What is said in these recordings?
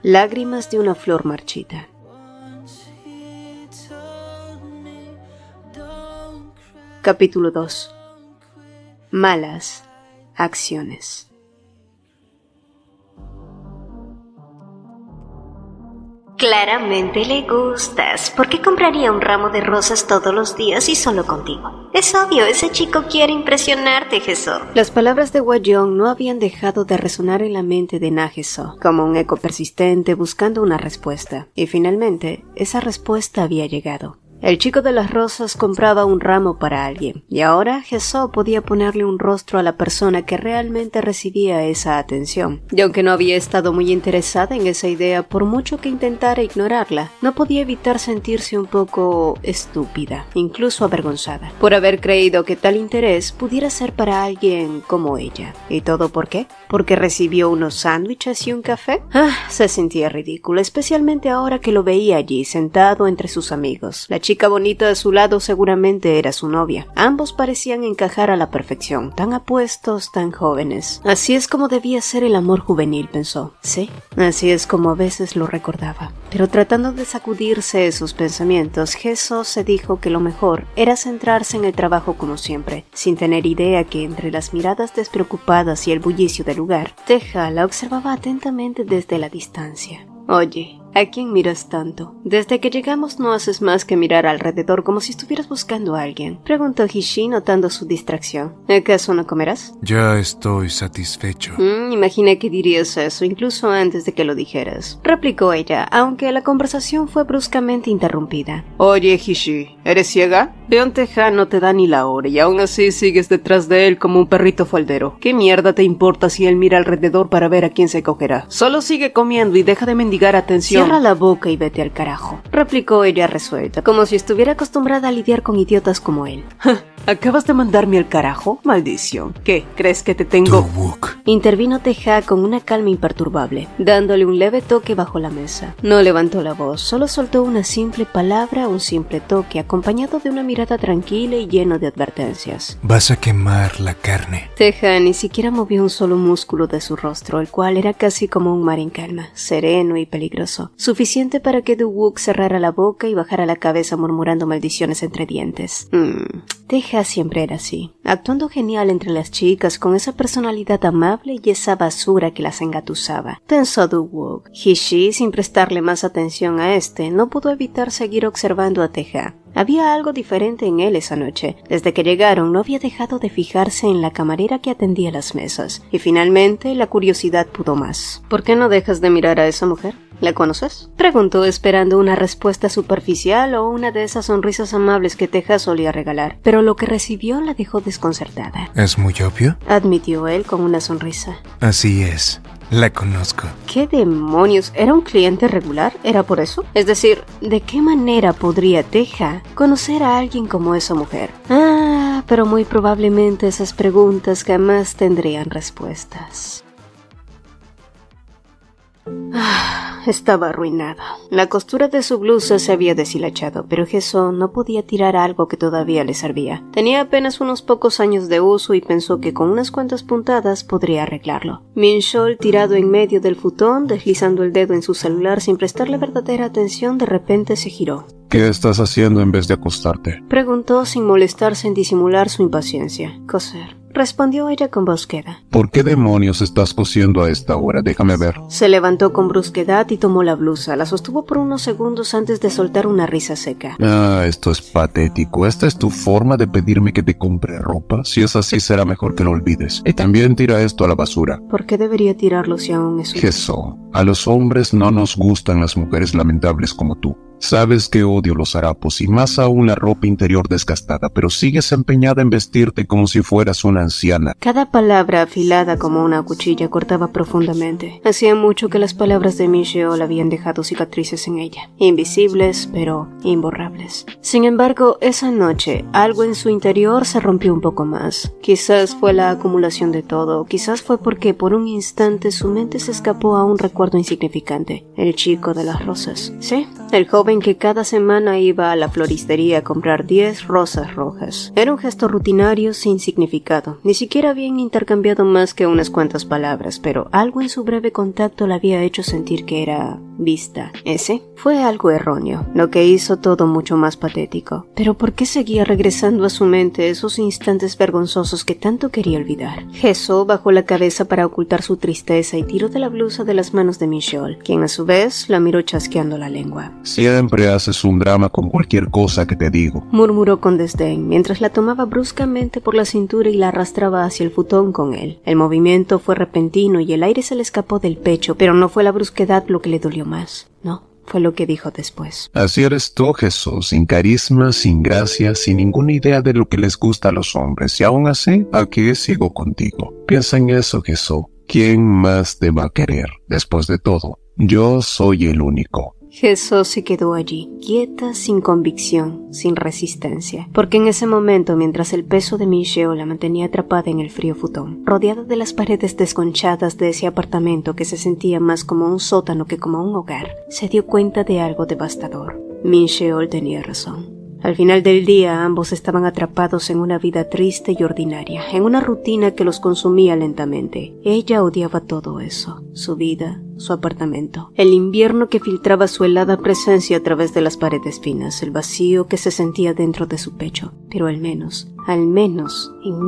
Lágrimas de una flor marchita. Capítulo 2. Malas acciones. Claramente le gustas. ¿Por qué compraría un ramo de rosas todos los días y solo contigo? Es obvio, ese chico quiere impresionarte, Jesó. Las palabras de Hwa-young no habían dejado de resonar en la mente de Na-Jesó, como un eco persistente buscando una respuesta. Y finalmente, esa respuesta había llegado. El chico de las rosas compraba un ramo para alguien, y ahora Jesó podía ponerle un rostro a la persona que realmente recibía esa atención. Y aunque no había estado muy interesada en esa idea, por mucho que intentara ignorarla, no podía evitar sentirse un poco estúpida, incluso avergonzada, por haber creído que tal interés pudiera ser para alguien como ella. ¿Y todo por qué? ¿Porque recibió unos sándwiches y un café? Se sentía ridícula, especialmente ahora que lo veía allí, sentado entre sus amigos. La chica bonita de su lado seguramente era su novia. Ambos parecían encajar a la perfección, tan apuestos, tan jóvenes. Así es como debía ser el amor juvenil, pensó. Sí, así es como a veces lo recordaba. Pero tratando de sacudirse esos pensamientos, Jesús se dijo que lo mejor era centrarse en el trabajo como siempre, sin tener idea que entre las miradas despreocupadas y el bullicio del lugar, Teja la observaba atentamente desde la distancia. Oye, ¿a quién miras tanto? Desde que llegamos no haces más que mirar alrededor como si estuvieras buscando a alguien, preguntó Hishi notando su distracción. ¿Acaso no comerás? Ya estoy satisfecho. Imaginé que dirías eso incluso antes de que lo dijeras, replicó ella, aunque la conversación fue bruscamente interrumpida. Oye, Hishi, ¿eres ciega? Leon Teja no te da ni la hora y aún así sigues detrás de él como un perrito faldero. ¿Qué mierda te importa si él mira alrededor para ver a quién se cogerá? Solo sigue comiendo y deja de mendigar atención. Cierra la boca y vete al carajo, replicó ella resuelta, como si estuviera acostumbrada a lidiar con idiotas como él. ¿Acabas de mandarme al carajo? Maldición. ¿Qué? ¿Crees que te tengo? Wook. Intervino Teja con una calma imperturbable, dándole un leve toque bajo la mesa. No levantó la voz, solo soltó una simple palabra, un simple toque, acompañado de una mirada tranquila y lleno de advertencias. Vas a quemar la carne. Teja ni siquiera movió un solo músculo de su rostro, el cual era casi como un mar en calma, sereno y peligroso, suficiente para que Du-wook cerrara la boca y bajara la cabeza murmurando maldiciones entre dientes. Teja siempre era así, actuando genial entre las chicas con esa personalidad amable y esa basura que las engatusaba, pensó Du-wook. Hishi, sin prestarle más atención a no pudo evitar seguir observando a Teja. Había algo diferente en él esa noche. Desde que llegaron no había dejado de fijarse en la camarera que atendía las mesas, y finalmente la curiosidad pudo más. ¿Por qué no dejas de mirar a esa mujer? ¿La conoces? Preguntó esperando una respuesta superficial o una de esas sonrisas amables que Teja solía regalar, pero lo que recibió la dejó desconcertada. ¿Es muy obvio? Admitió él con una sonrisa. Así es. La conozco. ¿Qué demonios? ¿Era un cliente regular? ¿Era por eso? Es decir, ¿de qué manera podría Teja conocer a alguien como esa mujer? Pero muy probablemente esas preguntas jamás tendrían respuestas. Estaba arruinada. La costura de su blusa se había deshilachado, pero Jesó no podía tirar algo que todavía le servía. Tenía apenas unos pocos años de uso y pensó que con unas cuantas puntadas podría arreglarlo. Min-chol, tirado en medio del futón, deslizando el dedo en su celular sin prestarle verdadera atención, de repente se giró. ¿Qué estás haciendo en vez de acostarte? Preguntó sin molestarse en disimular su impaciencia. Coser, respondió ella con voz queda. ¿Por qué demonios estás cosiendo a esta hora? Déjame ver. Se levantó con brusquedad y tomó la blusa. La sostuvo por unos segundos antes de soltar una risa seca. Esto es patético. ¿Esta es tu forma de pedirme que te compre ropa? Si es así, será mejor que lo olvides. Y también tira esto a la basura. ¿Por qué debería tirarlo si aún es un... Jesó, a los hombres no nos gustan las mujeres lamentables como tú. Sabes que odio los harapos y más aún la ropa interior desgastada, pero sigues empeñada en vestirte como si fueras una anciana. Cada palabra afilada como una cuchilla cortaba profundamente. Hacía mucho que las palabras de Min-chol habían dejado cicatrices en ella, invisibles pero imborrables. Sin embargo, esa noche algo en su interior se rompió un poco más. Quizás fue la acumulación de todo, quizás fue porque por un instante su mente se escapó a un recuerdo insignificante. El chico de las rosas. Sí, el joven joven que cada semana iba a la floristería a comprar 10 rosas rojas. Era un gesto rutinario sin significado. Ni siquiera habían intercambiado más que unas cuantas palabras, pero algo en su breve contacto la había hecho sentir que era vista. Ese fue algo erróneo, lo que hizo todo mucho más patético. Pero ¿por qué seguía regresando a su mente esos instantes vergonzosos que tanto quería olvidar? Jesús bajó la cabeza para ocultar su tristeza y tiró de la blusa de las manos de Michelle, quien a su vez la miró chasqueando la lengua. Siempre haces un drama con cualquier cosa que te digo, murmuró con desdén, mientras la tomaba bruscamente por la cintura y la arrastraba hacia el futón con él. El movimiento fue repentino y el aire se le escapó del pecho, pero no fue la brusquedad lo que le dolió más. No, fue lo que dijo después. Así eres tú, Jesús, sin carisma, sin gracia, sin ninguna idea de lo que les gusta a los hombres, y aún así, aquí sigo contigo. Piensa en eso, Jesús. ¿Quién más te va a querer? Después de todo, yo soy el único. Jesús se quedó allí, quieta, sin convicción, sin resistencia, porque en ese momento, mientras el peso de Michelle la mantenía atrapada en el frío futón, rodeada de las paredes desconchadas de ese apartamento que se sentía más como un sótano que como un hogar, se dio cuenta de algo devastador. Michelle tenía razón. Al final del día, ambos estaban atrapados en una vida triste y ordinaria, en una rutina que los consumía lentamente. Ella odiaba todo eso, su vida, su apartamento, el invierno que filtraba su helada presencia a través de las paredes finas, el vacío que se sentía dentro de su pecho. Pero al menos, en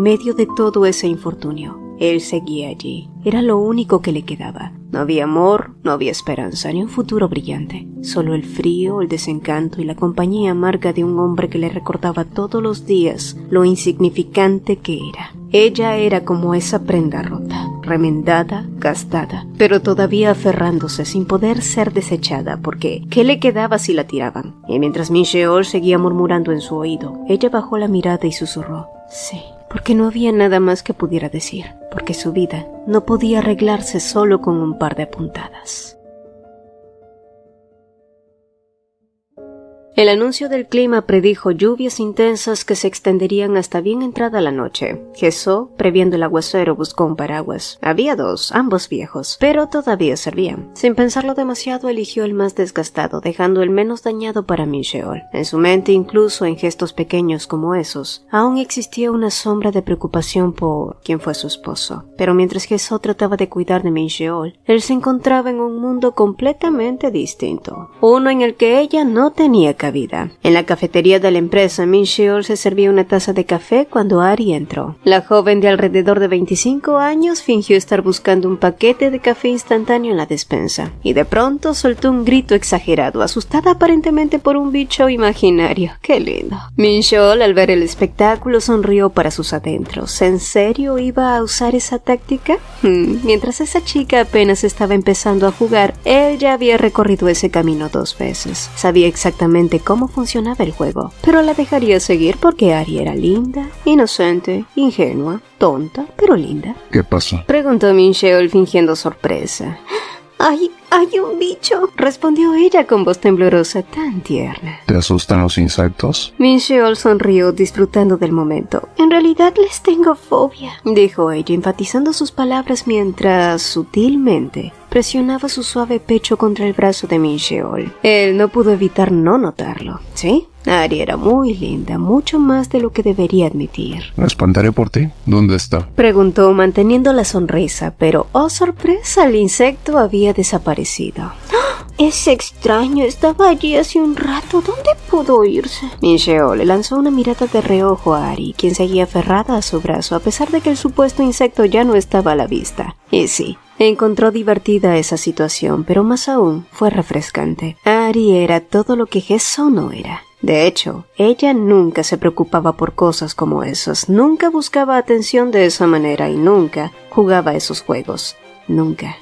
medio de todo ese infortunio, él seguía allí. Era lo único que le quedaba. No había amor, no había esperanza, ni un futuro brillante. Solo el frío, el desencanto y la compañía amarga de un hombre que le recordaba todos los días lo insignificante que era. Ella era como esa prenda rota, remendada, gastada, pero todavía aferrándose sin poder ser desechada, porque ¿qué le quedaba si la tiraban? Y mientras Michelle seguía murmurando en su oído, ella bajó la mirada y susurró: sí. Porque no había nada más que pudiera decir, porque su vida no podía arreglarse solo con un par de puntadas. El anuncio del clima predijo lluvias intensas que se extenderían hasta bien entrada la noche. Jesús, previendo el aguacero, buscó un paraguas. Había dos, ambos viejos, pero todavía servían. Sin pensarlo demasiado, eligió el más desgastado, dejando el menos dañado para Michelle. En su mente, incluso en gestos pequeños como esos, aún existía una sombra de preocupación por quien fue su esposo. Pero mientras Jesús trataba de cuidar de Michelle, él se encontraba en un mundo completamente distinto. Uno en el que ella no tenía cabida. En la cafetería de la empresa, Michelle se servía una taza de café cuando Ari entró. La joven de alrededor de 25 años fingió estar buscando un paquete de café instantáneo en la despensa, y de pronto soltó un grito exagerado, asustada aparentemente por un bicho imaginario. ¡Qué lindo! Michelle, al ver el espectáculo, sonrió para sus adentros. ¿En serio iba a usar esa táctica? Mientras esa chica apenas estaba empezando a jugar, él ya había recorrido ese camino 2 veces. Sabía exactamente cómo funcionaba el juego, pero la dejaría seguir porque Ari era linda, inocente, ingenua, tonta, pero linda. ¿Qué pasó? Preguntó Michelle fingiendo sorpresa. ¡Hay un bicho!, respondió ella con voz temblorosa, tan tierna. ¿Te asustan los insectos? Michelle sonrió, disfrutando del momento. En realidad les tengo fobia, dijo ella, enfatizando sus palabras mientras, sutilmente, presionaba su suave pecho contra el brazo de Michelle. Él no pudo evitar no notarlo. ¿Sí? Ari era muy linda, mucho más de lo que debería admitir. ¿Me espantaré por ti? ¿Dónde está? Preguntó manteniendo la sonrisa, pero, oh sorpresa, el insecto había desaparecido. ¡Oh! Es extraño, estaba allí hace un rato. ¿Dónde pudo irse? Michelle le lanzó una mirada de reojo a Ari, quien seguía aferrada a su brazo, a pesar de que el supuesto insecto ya no estaba a la vista. Y sí, encontró divertida esa situación, pero más aún fue refrescante. Ari era todo lo que Jesús no era. De hecho, ella nunca se preocupaba por cosas como esas, nunca buscaba atención de esa manera y nunca jugaba esos juegos. Nunca.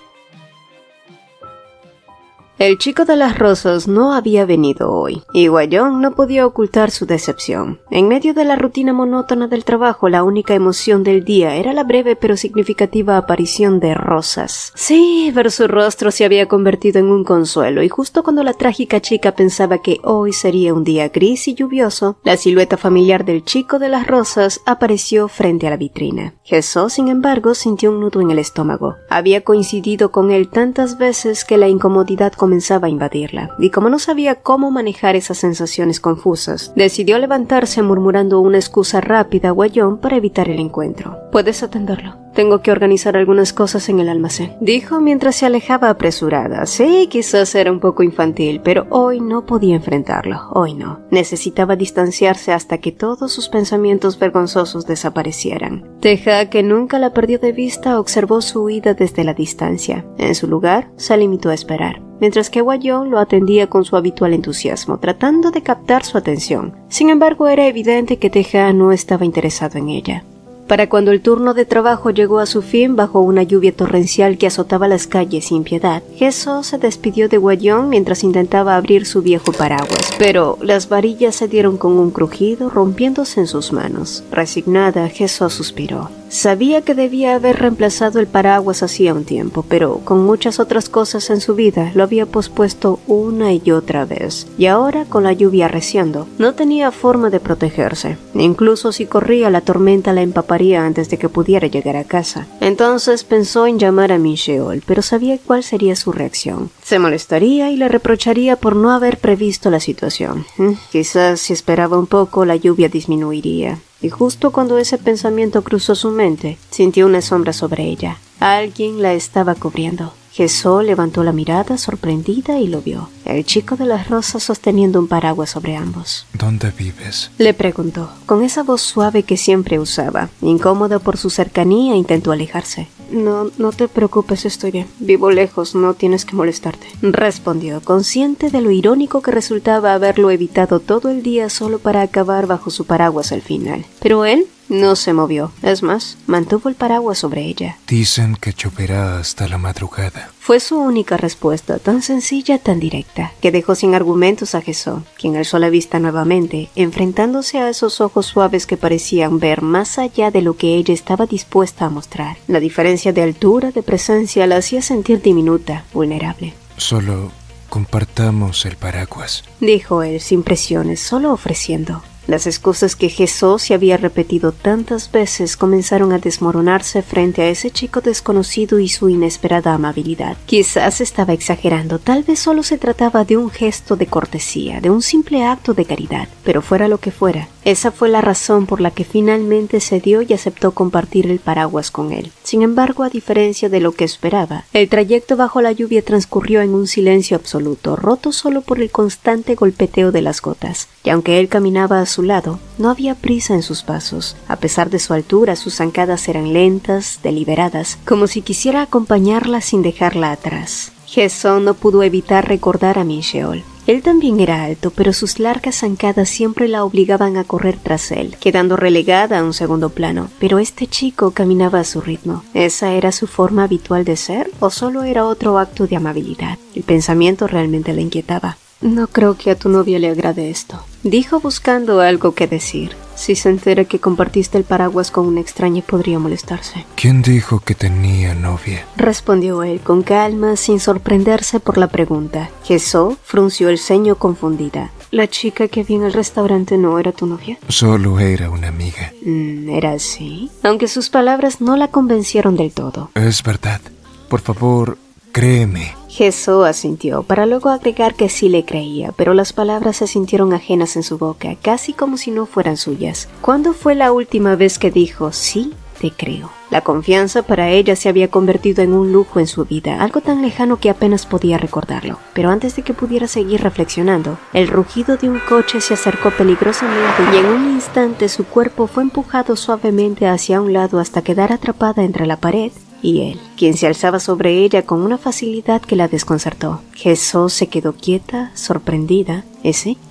El chico de las rosas no había venido hoy, y Guayón no podía ocultar su decepción. En medio de la rutina monótona del trabajo, la única emoción del día era la breve pero significativa aparición de Rosas. Sí, ver su rostro se había convertido en un consuelo, y justo cuando la trágica chica pensaba que hoy sería un día gris y lluvioso, la silueta familiar del chico de las rosas apareció frente a la vitrina. Jesús, sin embargo, sintió un nudo en el estómago. Había coincidido con él tantas veces que la incomodidad comenzó comenzaba a invadirla, y como no sabía cómo manejar esas sensaciones confusas, decidió levantarse murmurando una excusa rápida a Won-young para evitar el encuentro. «Puedes atenderlo. Tengo que organizar algunas cosas en el almacén», dijo mientras se alejaba apresurada. Sí, quizás era un poco infantil, pero hoy no podía enfrentarlo. Hoy no. Necesitaba distanciarse hasta que todos sus pensamientos vergonzosos desaparecieran. Teja, que nunca la perdió de vista, observó su huida desde la distancia. En su lugar, se limitó a esperar, mientras que Won-young lo atendía con su habitual entusiasmo, tratando de captar su atención. Sin embargo, era evidente que Teja no estaba interesado en ella. Para cuando el turno de trabajo llegó a su fin bajo una lluvia torrencial que azotaba las calles sin piedad, Hye-so se despidió de Won-young mientras intentaba abrir su viejo paraguas, pero las varillas se dieron con un crujido, rompiéndose en sus manos. Resignada, Hye-so suspiró. Sabía que debía haber reemplazado el paraguas hacía un tiempo, pero con muchas otras cosas en su vida lo había pospuesto una y otra vez, y ahora, con la lluvia arreciando, no tenía forma de protegerse. Incluso si corría, la tormenta la empaparía antes de que pudiera llegar a casa. Entonces pensó en llamar a Min-cheol, pero sabía cuál sería su reacción. Se molestaría y le reprocharía por no haber previsto la situación. Quizás si esperaba un poco, la lluvia disminuiría. Y justo cuando ese pensamiento cruzó su mente, sintió una sombra sobre ella. Alguien la estaba cubriendo. Hye-so levantó la mirada sorprendida y lo vio. El chico de las rosas sosteniendo un paraguas sobre ambos. ¿Dónde vives?, le preguntó, con esa voz suave que siempre usaba. Incómoda por su cercanía, intentó alejarse. No te preocupes, estoy bien. Vivo lejos, no tienes que molestarte, respondió, consciente de lo irónico que resultaba haberlo evitado todo el día solo para acabar bajo su paraguas al final. Pero él no se movió. Es más, mantuvo el paraguas sobre ella. Dicen que lloverá hasta la madrugada. Fue su única respuesta, tan sencilla, tan directa, que dejó sin argumentos a Hye-so, quien alzó la vista nuevamente, enfrentándose a esos ojos suaves que parecían ver más allá de lo que ella estaba dispuesta a mostrar. La diferencia de altura, de presencia, la hacía sentir diminuta, vulnerable. Solo compartamos el paraguas, dijo él sin presiones, solo ofreciendo. Las excusas que Hye-so se había repetido tantas veces comenzaron a desmoronarse frente a ese chico desconocido y su inesperada amabilidad. Quizás estaba exagerando, tal vez solo se trataba de un gesto de cortesía, de un simple acto de caridad, pero fuera lo que fuera, esa fue la razón por la que finalmente cedió y aceptó compartir el paraguas con él. Sin embargo, a diferencia de lo que esperaba, el trayecto bajo la lluvia transcurrió en un silencio absoluto, roto solo por el constante golpeteo de las gotas, y aunque él caminaba a su lado, no había prisa en sus pasos. A pesar de su altura, sus zancadas eran lentas, deliberadas, como si quisiera acompañarla sin dejarla atrás. Hye-so no pudo evitar recordar a Min-cheol. Él también era alto, pero sus largas zancadas siempre la obligaban a correr tras él, quedando relegada a un segundo plano. Pero este chico caminaba a su ritmo. ¿Esa era su forma habitual de ser? ¿O solo era otro acto de amabilidad? El pensamiento realmente la inquietaba. No creo que a tu novia le agrade esto, dijo buscando algo que decir. Si se entera que compartiste el paraguas con una extraña podría molestarse. ¿Quién dijo que tenía novia?, respondió él con calma, sin sorprenderse por la pregunta. Hye-so frunció el ceño confundida. ¿La chica que vi en el restaurante no era tu novia? Solo era una amiga. ¿Era así? Aunque sus palabras no la convencieron del todo. Es verdad. Por favor, créeme. Hye-so asintió, para luego agregar que sí le creía, pero las palabras se sintieron ajenas en su boca, casi como si no fueran suyas. ¿Cuándo fue la última vez que dijo, sí, te creo? La confianza para ella se había convertido en un lujo en su vida, algo tan lejano que apenas podía recordarlo. Pero antes de que pudiera seguir reflexionando, el rugido de un coche se acercó peligrosamente y en un instante su cuerpo fue empujado suavemente hacia un lado hasta quedar atrapada entre la pared y él, quien se alzaba sobre ella con una facilidad que la desconcertó. Hye-so se quedó quieta, sorprendida,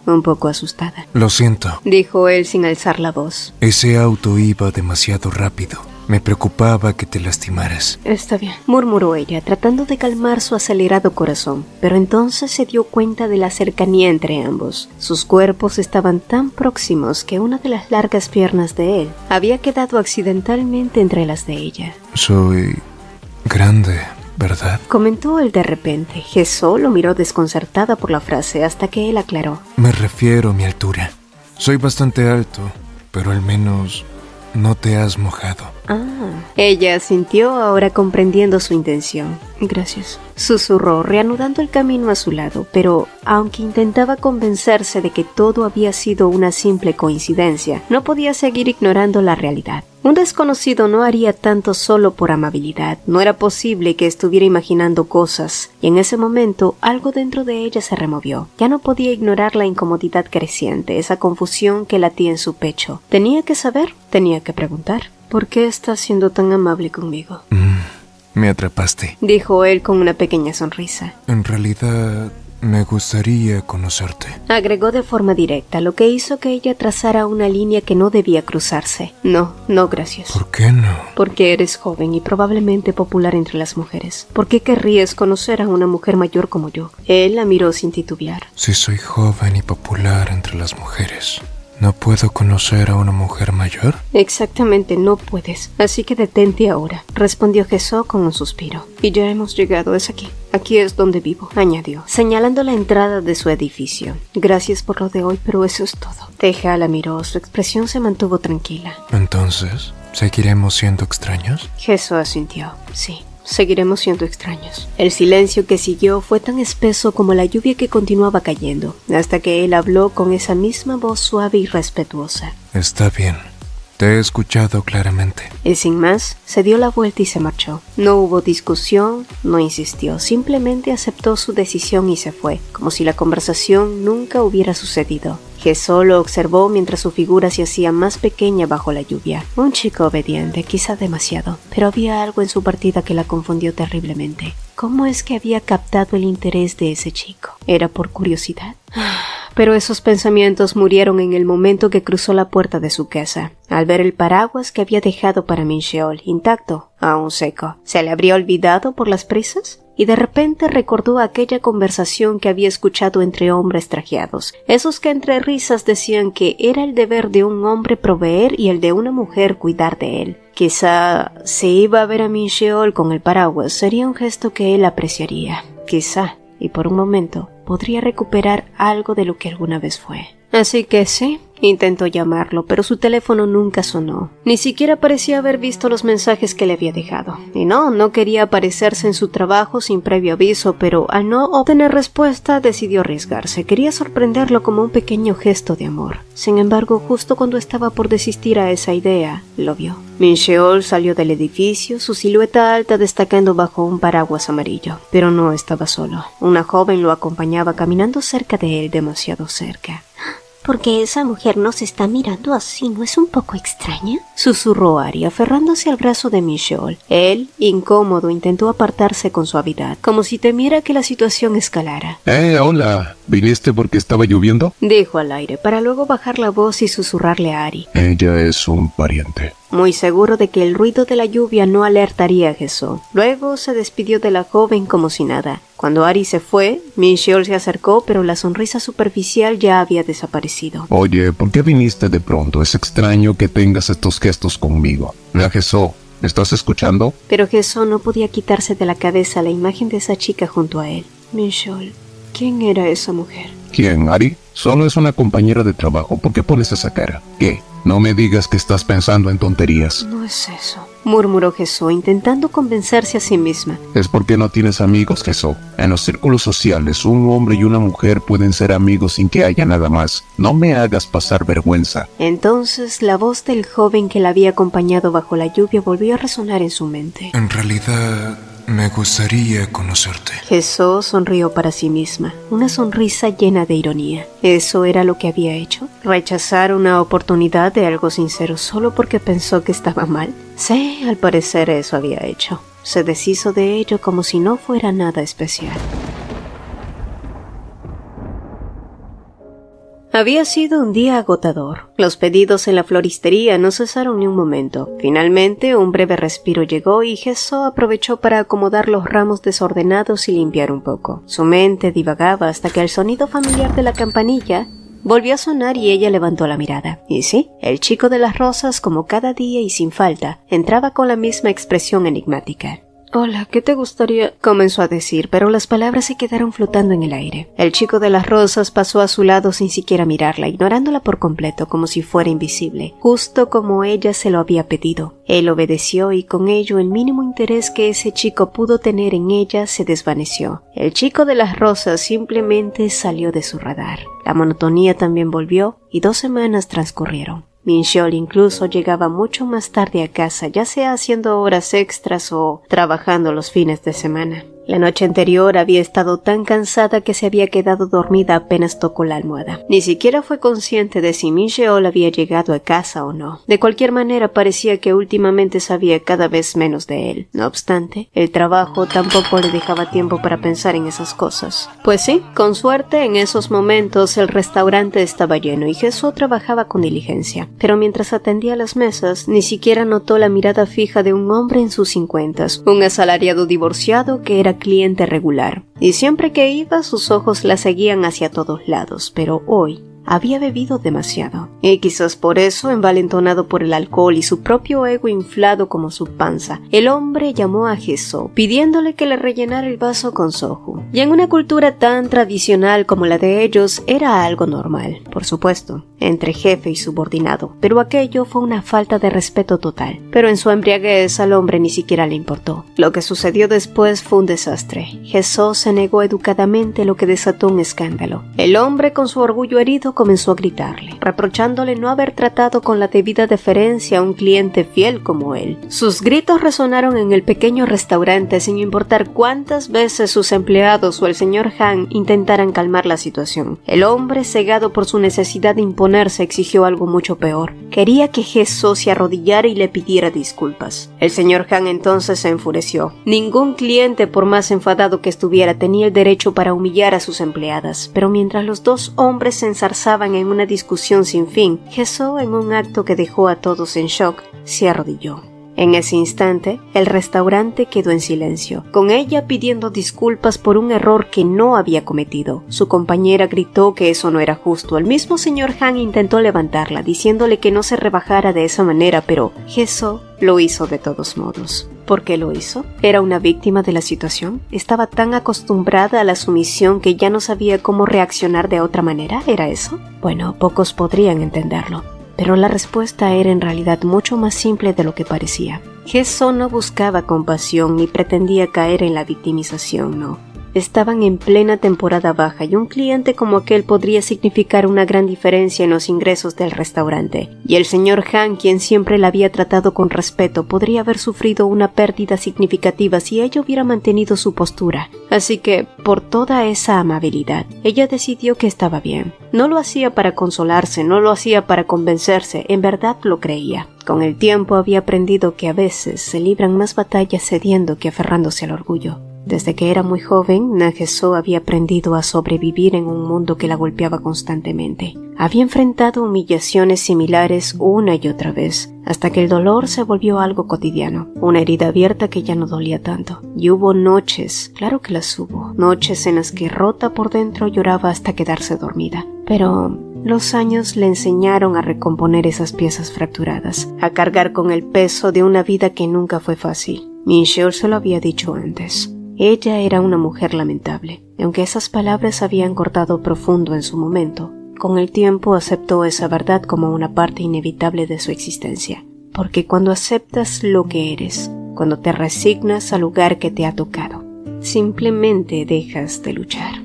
un poco asustada. Lo siento, dijo él sin alzar la voz. Ese auto iba demasiado rápido. Me preocupaba que te lastimaras. Está bien, murmuró ella, tratando de calmar su acelerado corazón, pero entonces se dio cuenta de la cercanía entre ambos. Sus cuerpos estaban tan próximos que una de las largas piernas de él había quedado accidentalmente entre las de ella. Soy grande, ¿verdad?, comentó él de repente. Hye-so lo miró desconcertada por la frase hasta que él aclaró. Me refiero a mi altura. Soy bastante alto, pero al menos no te has mojado. Ella asintió, ahora comprendiendo su intención. Gracias, susurró, reanudando el camino a su lado, pero aunque intentaba convencerse de que todo había sido una simple coincidencia, no podía seguir ignorando la realidad. Un desconocido no haría tanto solo por amabilidad. No era posible que estuviera imaginando cosas, y en ese momento algo dentro de ella se removió. Ya no podía ignorar la incomodidad creciente, esa confusión que latía en su pecho. Tenía que saber, tenía que preguntar. ¿Por qué estás siendo tan amable conmigo? Me atrapaste, dijo él con una pequeña sonrisa. En realidad, me gustaría conocerte, agregó de forma directa, lo que hizo que ella trazara una línea que no debía cruzarse. No, gracias. ¿Por qué no? Porque eres joven y probablemente popular entre las mujeres. ¿Por qué querrías conocer a una mujer mayor como yo? Él la miró sin titubear. Si soy joven y popular entre las mujeres, ¿no puedo conocer a una mujer mayor? Exactamente, no puedes. Así que detente ahora, respondió Jesús con un suspiro. Y ya hemos llegado, es aquí. Aquí es donde vivo, añadió, señalando la entrada de su edificio. Gracias por lo de hoy, pero eso es todo. Teja la miró, su expresión se mantuvo tranquila. Entonces, ¿seguiremos siendo extraños? Jesús asintió, sí. Seguiremos siendo extraños. El silencio que siguió fue tan espeso como la lluvia que continuaba cayendo, hasta que él habló con esa misma voz suave y respetuosa. Está bien. Te he escuchado claramente. Y sin más, se dio la vuelta y se marchó. No hubo discusión, no insistió, simplemente aceptó su decisión y se fue, como si la conversación nunca hubiera sucedido. Jesús lo observó mientras su figura se hacía más pequeña bajo la lluvia. Un chico obediente, quizá demasiado, pero había algo en su partida que la confundió terriblemente. ¿Cómo es que había captado el interés de ese chico? ¿Era por curiosidad? Pero esos pensamientos murieron en el momento que cruzó la puerta de su casa, al ver el paraguas que había dejado para Mincheol, intacto, aún seco. ¿Se le habría olvidado por las prisas? Y de repente recordó aquella conversación que había escuchado entre hombres trajeados, esos que entre risas decían que era el deber de un hombre proveer y el de una mujer cuidar de él. Quizá, si iba a ver a Mincheol con el paraguas, sería un gesto que él apreciaría. Quizá, y por un momento, podría recuperar algo de lo que alguna vez fue. Así que sí, intentó llamarlo, pero su teléfono nunca sonó. Ni siquiera parecía haber visto los mensajes que le había dejado. Y no quería aparecerse en su trabajo sin previo aviso, pero al no obtener respuesta decidió arriesgarse. Quería sorprenderlo como un pequeño gesto de amor. Sin embargo, justo cuando estaba por desistir a esa idea, lo vio. Mincheol salió del edificio, su silueta alta destacando bajo un paraguas amarillo. Pero no estaba solo. Una joven lo acompañaba caminando cerca de él, demasiado cerca. ¿Por qué esa mujer nos está mirando así? ¿No es un poco extraña? Susurró Ari, aferrándose al brazo de Mincheol. Él, incómodo, intentó apartarse con suavidad, como si temiera que la situación escalara. Hola. ¿Viniste porque estaba lloviendo? Dijo al aire, para luego bajar la voz y susurrarle a Ari. Ella es un pariente. Muy seguro de que el ruido de la lluvia no alertaría a Jesús. Luego se despidió de la joven como si nada. Cuando Ari se fue, Mincheol se acercó, pero la sonrisa superficial ya había desaparecido. Oye, ¿por qué viniste de pronto? Es extraño que tengas estos gestos conmigo. Jesús, ¿me estás escuchando? Pero Jesús no podía quitarse de la cabeza la imagen de esa chica junto a él. Mincheol, ¿quién era esa mujer? ¿Quién, Ari? Solo es una compañera de trabajo. ¿Por qué pones esa cara? ¿Qué? No me digas que estás pensando en tonterías. No es eso, murmuró Jesús, intentando convencerse a sí misma. Es porque no tienes amigos, Jesús. En los círculos sociales, un hombre y una mujer pueden ser amigos sin que haya nada más. No me hagas pasar vergüenza. Entonces, la voz del joven que la había acompañado bajo la lluvia volvió a resonar en su mente. En realidad, me gustaría conocerte. Jesús sonrió para sí misma, una sonrisa llena de ironía. ¿Eso era lo que había hecho? ¿Rechazar una oportunidad de algo sincero solo porque pensó que estaba mal? Sí, al parecer eso había hecho. Se deshizo de ello como si no fuera nada especial. Había sido un día agotador. Los pedidos en la floristería no cesaron ni un momento. Finalmente, un breve respiro llegó y Jesús aprovechó para acomodar los ramos desordenados y limpiar un poco. Su mente divagaba hasta que el sonido familiar de la campanilla volvió a sonar y ella levantó la mirada. Y sí, el chico de las rosas, como cada día y sin falta, entraba con la misma expresión enigmática. Hola, ¿qué te gustaría? Comenzó a decir, pero las palabras se quedaron flotando en el aire. El chico de las rosas pasó a su lado sin siquiera mirarla, ignorándola por completo como si fuera invisible, justo como ella se lo había pedido. Él obedeció y con ello el mínimo interés que ese chico pudo tener en ella se desvaneció. El chico de las rosas simplemente salió de su radar. La monotonía también volvió y 2 semanas transcurrieron. Min-cheol incluso llegaba mucho más tarde a casa, ya sea haciendo horas extras o trabajando los fines de semana. La noche anterior había estado tan cansada que se había quedado dormida apenas tocó la almohada. Ni siquiera fue consciente de si Min-cheol había llegado a casa o no. De cualquier manera parecía que últimamente sabía cada vez menos de él. No obstante, el trabajo tampoco le dejaba tiempo para pensar en esas cosas. Pues sí, con suerte en esos momentos el restaurante estaba lleno y Jesús trabajaba con diligencia. Pero mientras atendía las mesas, ni siquiera notó la mirada fija de un hombre en sus 50s, un asalariado divorciado que era cliente regular, y siempre que iba sus ojos la seguían hacia todos lados, pero hoy había bebido demasiado, y quizás por eso, envalentonado por el alcohol y su propio ego inflado como su panza, el hombre llamó a Jesús, pidiéndole que le rellenara el vaso con soju. Y en una cultura tan tradicional como la de ellos, era algo normal, por supuesto, entre jefe y subordinado, pero aquello fue una falta de respeto total. Pero en su embriaguez al hombre ni siquiera le importó. Lo que sucedió después fue un desastre. Jesús se negó educadamente, lo que desató un escándalo. El hombre, con su orgullo herido, comenzó a gritarle, reprochándole no haber tratado con la debida deferencia a un cliente fiel como él. Sus gritos resonaron en el pequeño restaurante sin importar cuántas veces sus empleados o el señor Han intentaran calmar la situación. El hombre, cegado por su necesidad de imponerse, exigió algo mucho peor. Quería que Jesús se arrodillara y le pidiera disculpas. El señor Han entonces se enfureció. Ningún cliente, por más enfadado que estuviera, tenía el derecho para humillar a sus empleadas, pero mientras los dos hombres se ensarzaban en una discusión sin fin, Jesús, en un acto que dejó a todos en shock, se arrodilló. En ese instante, el restaurante quedó en silencio, con ella pidiendo disculpas por un error que no había cometido. Su compañera gritó que eso no era justo. El mismo señor Han intentó levantarla, diciéndole que no se rebajara de esa manera, pero Jesús lo hizo de todos modos. ¿Por qué lo hizo? ¿Era una víctima de la situación? ¿Estaba tan acostumbrada a la sumisión que ya no sabía cómo reaccionar de otra manera? ¿Era eso? Bueno, pocos podrían entenderlo. Pero la respuesta era en realidad mucho más simple de lo que parecía. Jesús no buscaba compasión ni pretendía caer en la victimización, no. Estaban en plena temporada baja y un cliente como aquel podría significar una gran diferencia en los ingresos del restaurante. Y el señor Han, quien siempre la había tratado con respeto, podría haber sufrido una pérdida significativa si ella hubiera mantenido su postura. Así que, por toda esa amabilidad, ella decidió que estaba bien. No lo hacía para consolarse, no lo hacía para convencerse, en verdad lo creía. Con el tiempo había aprendido que a veces se libran más batallas cediendo que aferrándose al orgullo. Desde que era muy joven, Na-Jesó había aprendido a sobrevivir en un mundo que la golpeaba constantemente. Había enfrentado humillaciones similares una y otra vez, hasta que el dolor se volvió algo cotidiano, una herida abierta que ya no dolía tanto. Y hubo noches, claro que las hubo, noches en las que rota por dentro lloraba hasta quedarse dormida. Pero los años le enseñaron a recomponer esas piezas fracturadas, a cargar con el peso de una vida que nunca fue fácil. Min-cheol se lo había dicho antes. Ella era una mujer lamentable, aunque esas palabras habían cortado profundo en su momento. Con el tiempo aceptó esa verdad como una parte inevitable de su existencia, porque cuando aceptas lo que eres, cuando te resignas al lugar que te ha tocado, simplemente dejas de luchar.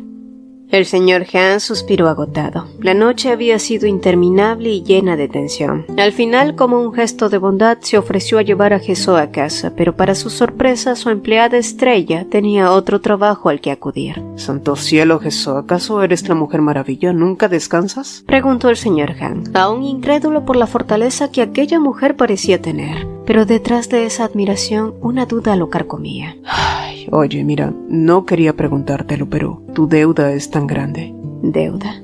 El señor Han suspiró agotado. La noche había sido interminable y llena de tensión. Al final, como un gesto de bondad, se ofreció a llevar a Jesús a casa, pero para su sorpresa, su empleada estrella tenía otro trabajo al que acudir. Santo cielo, Jesús, ¿acaso eres la Mujer Maravilla? ¿Nunca descansas? Preguntó el señor Han, aún incrédulo por la fortaleza que aquella mujer parecía tener. Pero detrás de esa admiración, una duda lo carcomía. Ay, oye, mira, no quería preguntártelo, pero tu deuda es tan grande. ¿Deuda?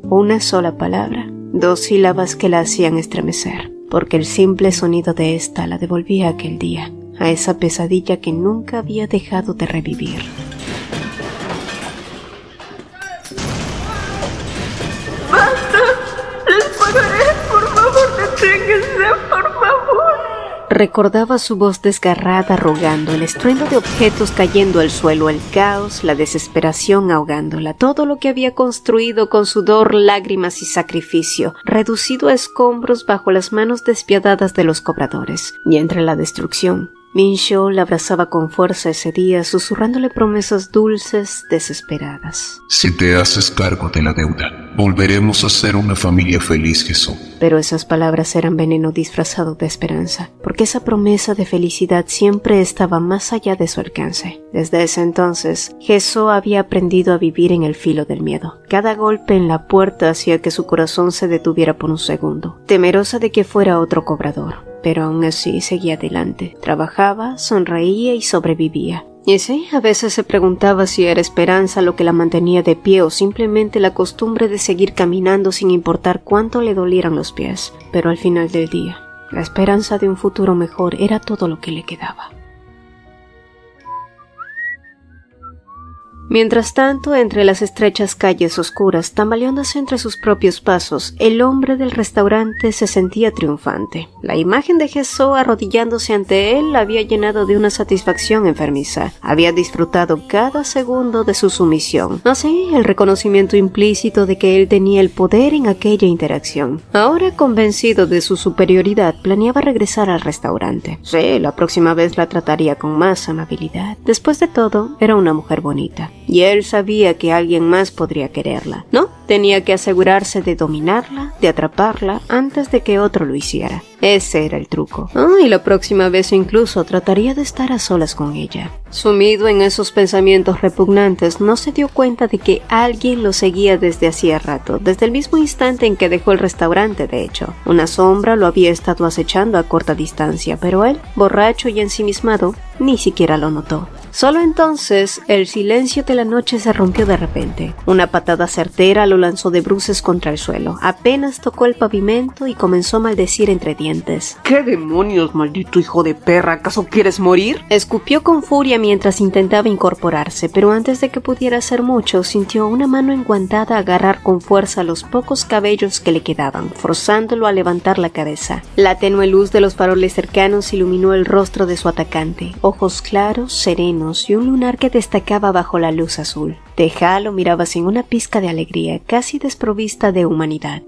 Una sola palabra, 2 sílabas que la hacían estremecer, porque el simple sonido de esta la devolvía a aquel día, a esa pesadilla que nunca había dejado de revivir. ¡Basta! ¡Les pagaré! ¡Por favor, deténganse! ¡Por favor! Recordaba su voz desgarrada rogando, el estruendo de objetos cayendo al suelo, el caos, la desesperación ahogándola, todo lo que había construido con sudor, lágrimas y sacrificio, reducido a escombros bajo las manos despiadadas de los cobradores. Y entre la destrucción, Min-sho la abrazaba con fuerza ese día, susurrándole promesas dulces, desesperadas. Si te haces cargo de la deuda, volveremos a ser una familia feliz, Jesús. Pero esas palabras eran veneno disfrazado de esperanza, porque esa promesa de felicidad siempre estaba más allá de su alcance. Desde ese entonces, Jesús había aprendido a vivir en el filo del miedo. Cada golpe en la puerta hacía que su corazón se detuviera por un segundo, temerosa de que fuera otro cobrador. Pero aún así seguía adelante. Trabajaba, sonreía y sobrevivía. Y sí, a veces se preguntaba si era esperanza lo que la mantenía de pie o simplemente la costumbre de seguir caminando sin importar cuánto le dolieran los pies. Pero al final del día, la esperanza de un futuro mejor era todo lo que le quedaba. Mientras tanto, entre las estrechas calles oscuras, tambaleándose entre sus propios pasos, el hombre del restaurante se sentía triunfante. La imagen de Jesús arrodillándose ante él la había llenado de una satisfacción enfermiza. Había disfrutado cada segundo de su sumisión. Así, el reconocimiento implícito de que él tenía el poder en aquella interacción. Ahora, convencido de su superioridad, planeaba regresar al restaurante. Sí, la próxima vez la trataría con más amabilidad. Después de todo, era una mujer bonita. Y él sabía que alguien más podría quererla, ¿no? Tenía que asegurarse de dominarla, de atraparla, antes de que otro lo hiciera. Ese era el truco. Y la próxima vez incluso trataría de estar a solas con ella. Sumido en esos pensamientos repugnantes, no se dio cuenta de que alguien lo seguía desde hacía rato, desde el mismo instante en que dejó el restaurante, de hecho. Una sombra lo había estado acechando a corta distancia, pero él, borracho y ensimismado, ni siquiera lo notó. Solo entonces, el silencio de la noche se rompió de repente. Una patada certera lo lanzó de bruces contra el suelo. Apenas tocó el pavimento y comenzó a maldecir entre dientes. ¿Qué demonios, maldito hijo de perra? ¿Acaso quieres morir? Escupió con furia mientras intentaba incorporarse, pero antes de que pudiera hacer mucho, sintió una mano enguantada agarrar con fuerza los pocos cabellos que le quedaban, forzándolo a levantar la cabeza. La tenue luz de los faroles cercanos iluminó el rostro de su atacante. Ojos claros, serenos, y un lunar que destacaba bajo la luz azul. Teja lo miraba sin una pizca de alegría, casi desprovista de humanidad.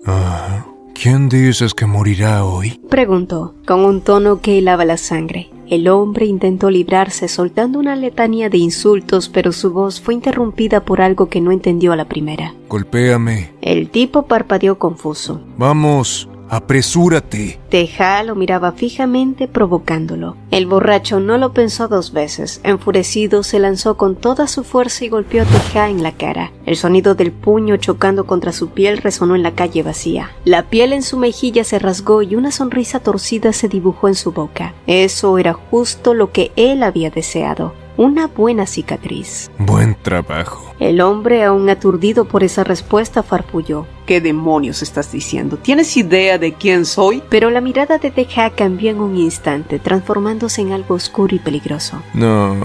¿Quién dices que morirá hoy? Preguntó, con un tono que helaba la sangre. El hombre intentó librarse soltando una letanía de insultos, pero su voz fue interrumpida por algo que no entendió a la primera. Golpéame. El tipo parpadeó confuso. Vamos. ¡Apresúrate! Teja lo miraba fijamente, provocándolo. El borracho no lo pensó dos veces. Enfurecido, se lanzó con toda su fuerza y golpeó a Teja en la cara. El sonido del puño chocando contra su piel resonó en la calle vacía. La piel en su mejilla se rasgó y una sonrisa torcida se dibujó en su boca. Eso era justo lo que él había deseado. Una buena cicatriz. Buen trabajo. El hombre, aún aturdido por esa respuesta, farfulló. ¿Qué demonios estás diciendo? ¿Tienes idea de quién soy? Pero la mirada de Teja cambió en un instante, transformándose en algo oscuro y peligroso. No.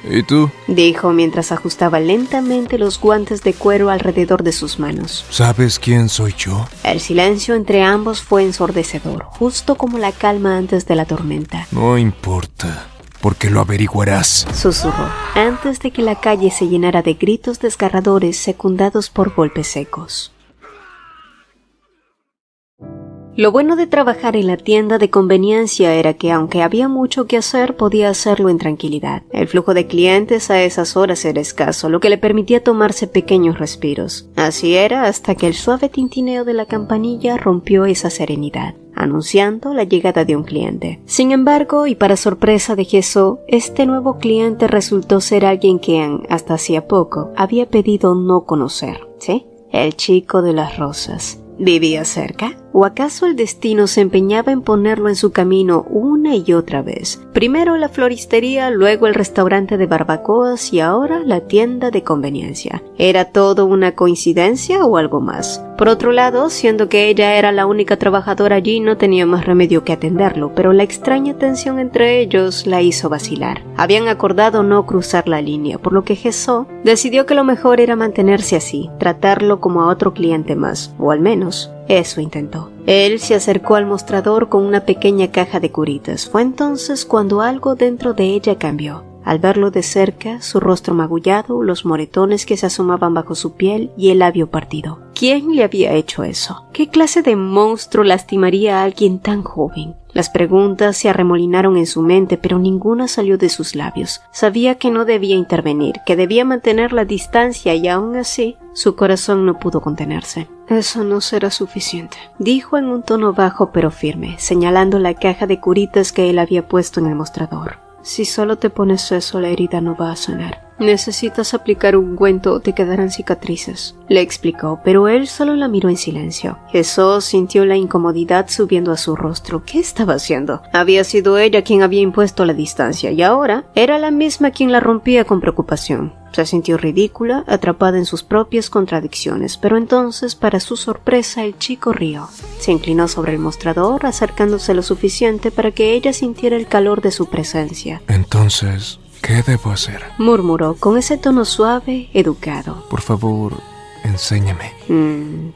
¿Y tú? Dijo mientras ajustaba lentamente los guantes de cuero alrededor de sus manos. ¿Sabes quién soy yo? El silencio entre ambos fue ensordecedor, justo como la calma antes de la tormenta. No importa. Porque lo averiguarás, susurró, antes de que la calle se llenara de gritos desgarradores secundados por golpes secos. Lo bueno de trabajar en la tienda de conveniencia era que, aunque había mucho que hacer, podía hacerlo en tranquilidad. El flujo de clientes a esas horas era escaso, lo que le permitía tomarse pequeños respiros. Así era hasta que el suave tintineo de la campanilla rompió esa serenidad, anunciando la llegada de un cliente. Sin embargo, y para sorpresa de Jesús, este nuevo cliente resultó ser alguien que, hasta hacía poco, había pedido no conocer. ¿Sí? El chico de las rosas. ¿Vivía cerca? ¿O acaso el destino se empeñaba en ponerlo en su camino una y otra vez? Primero la floristería, luego el restaurante de barbacoas y ahora la tienda de conveniencia. ¿Era todo una coincidencia o algo más? Por otro lado, siendo que ella era la única trabajadora allí, no tenía más remedio que atenderlo, pero la extraña tensión entre ellos la hizo vacilar. Habían acordado no cruzar la línea, por lo que Jesús Decidió que lo mejor era mantenerse así, tratarlo como a otro cliente más, o al menos eso intentó. Él se acercó al mostrador con una pequeña caja de curitas. Fue entonces cuando algo dentro de ella cambió. Al verlo de cerca, su rostro magullado, los moretones que se asomaban bajo su piel y el labio partido. ¿Quién le había hecho eso? ¿Qué clase de monstruo lastimaría a alguien tan joven? Las preguntas se arremolinaron en su mente, pero ninguna salió de sus labios. Sabía que no debía intervenir, que debía mantener la distancia y aún así, su corazón no pudo contenerse. «Eso no será suficiente», dijo en un tono bajo pero firme, señalando la caja de curitas que él había puesto en el mostrador. «Si solo te pones eso, la herida no va a sanar. Necesitas aplicar ungüento o te quedarán cicatrices», le explicó, pero él solo la miró en silencio. Jesús sintió la incomodidad subiendo a su rostro. ¿Qué estaba haciendo? Había sido ella quien había impuesto la distancia y ahora era la misma quien la rompía con preocupación. Se sintió ridícula, atrapada en sus propias contradicciones, pero entonces, para su sorpresa, el chico rió. Se inclinó sobre el mostrador, acercándose lo suficiente para que ella sintiera el calor de su presencia. Entonces, ¿qué debo hacer? Murmuró con ese tono suave, educado. Por favor, enséñame.